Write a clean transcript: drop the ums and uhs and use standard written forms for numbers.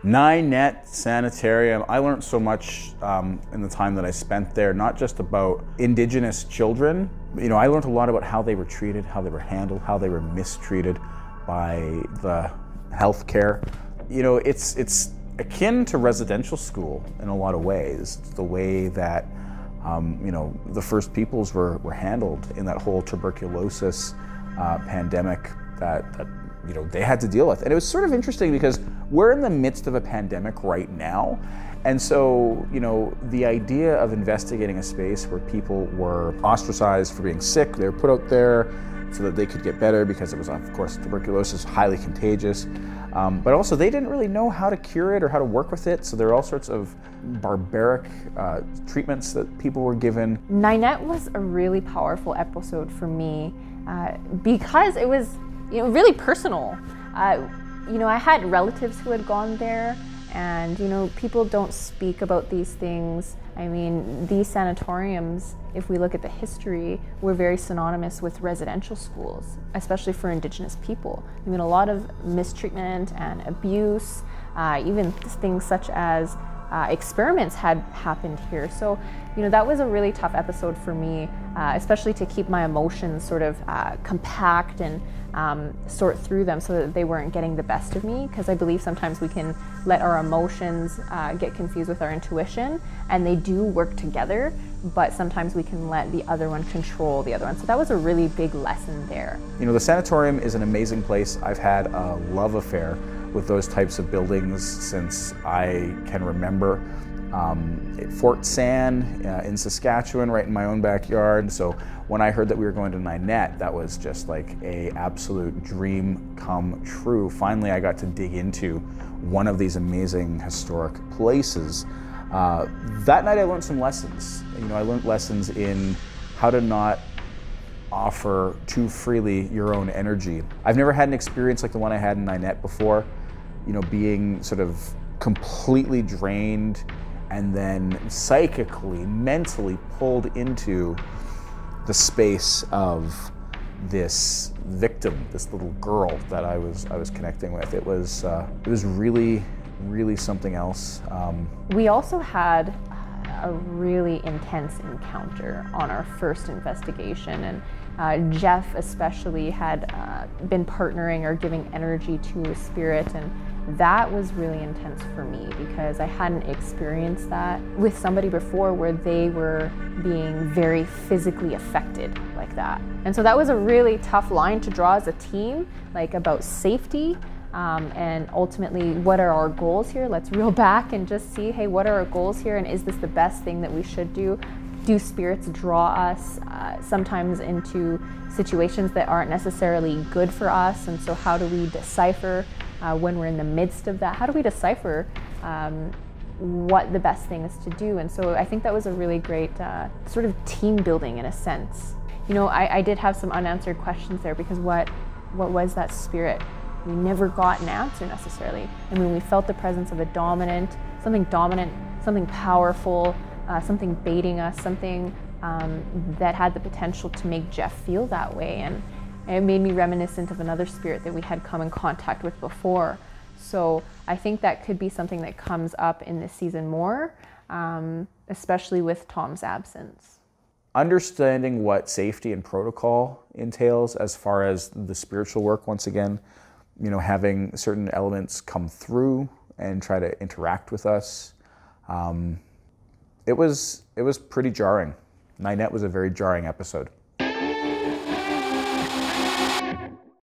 Ninette Sanitarium, I learned so much in the time that I spent there, not just about Indigenous children. You know, I learned a lot about how they were treated, how they were handled, how they were mistreated by the healthcare. You know, it's akin to residential school in a lot of ways. It's the way that, you know, the First Peoples were handled in that whole tuberculosis pandemic that you know, they had to deal with. And it was sort of interesting because we're in the midst of a pandemic right now. And so, you know, the idea of investigating a space where people were ostracized for being sick, they were put out there so that they could get better because it was, of course, tuberculosis, highly contagious. But also they didn't really know how to cure it or how to work with it. So there are all sorts of barbaric treatments that people were given. Ninette was a really powerful episode for me because it was, you know, really personal. You know, I had relatives who had gone there, and you know, people don't speak about these things. I mean, these sanatoriums, if we look at the history, were very synonymous with residential schools, especially for Indigenous people. I mean, a lot of mistreatment and abuse, even things such as experiments had happened here. So, you know, that was a really tough episode for me, especially to keep my emotions sort of compact and sort through them so that they weren't getting the best of me, because I believe sometimes we can let our emotions get confused with our intuition, and they do work together, but sometimes we can let the other one control the other one. So that was a really big lesson there. You know, the sanatorium is an amazing place. I've had a love affair with those types of buildings since I can remember. At Fort San in Saskatchewan, right in my own backyard. So when I heard that we were going to Ninette, that was just like a absolute dream come true. Finally, I got to dig into one of these amazing historic places. That night I learned some lessons. You know, I learned lessons in how to not offer too freely your own energy. I've never had an experience like the one I had in Ninette before. You know, being sort of completely drained and then psychically, mentally pulled into the space of this victim, this little girl that I was connecting with. It was really, really something else. We also had a really intense encounter on our first investigation, and Jeff especially had been partnering or giving energy to a spirit, and that was really intense for me because I hadn't experienced that with somebody before where they were being very physically affected like that. And so that was a really tough line to draw as a team, like about safety and ultimately what are our goals here. Let's reel back and just see, hey, what are our goals here, and is this the best thing that we should do? Do spirits draw us sometimes into situations that aren't necessarily good for us? And so how do we decipher when we're in the midst of that? How do we decipher what the best thing is to do? And so I think that was a really great sort of team building in a sense. You know, I did have some unanswered questions there because what was that spirit? We never got an answer necessarily. I mean, we felt the presence of a something powerful, something baiting us, something that had the potential to make Jeff feel that way. And it made me reminiscent of another spirit that we had come in contact with before. So I think that could be something that comes up in this season more, especially with Tom's absence. Understanding what safety and protocol entails as far as the spiritual work, once again, you know, having certain elements come through and try to interact with us. It was pretty jarring. Ninette was a very jarring episode.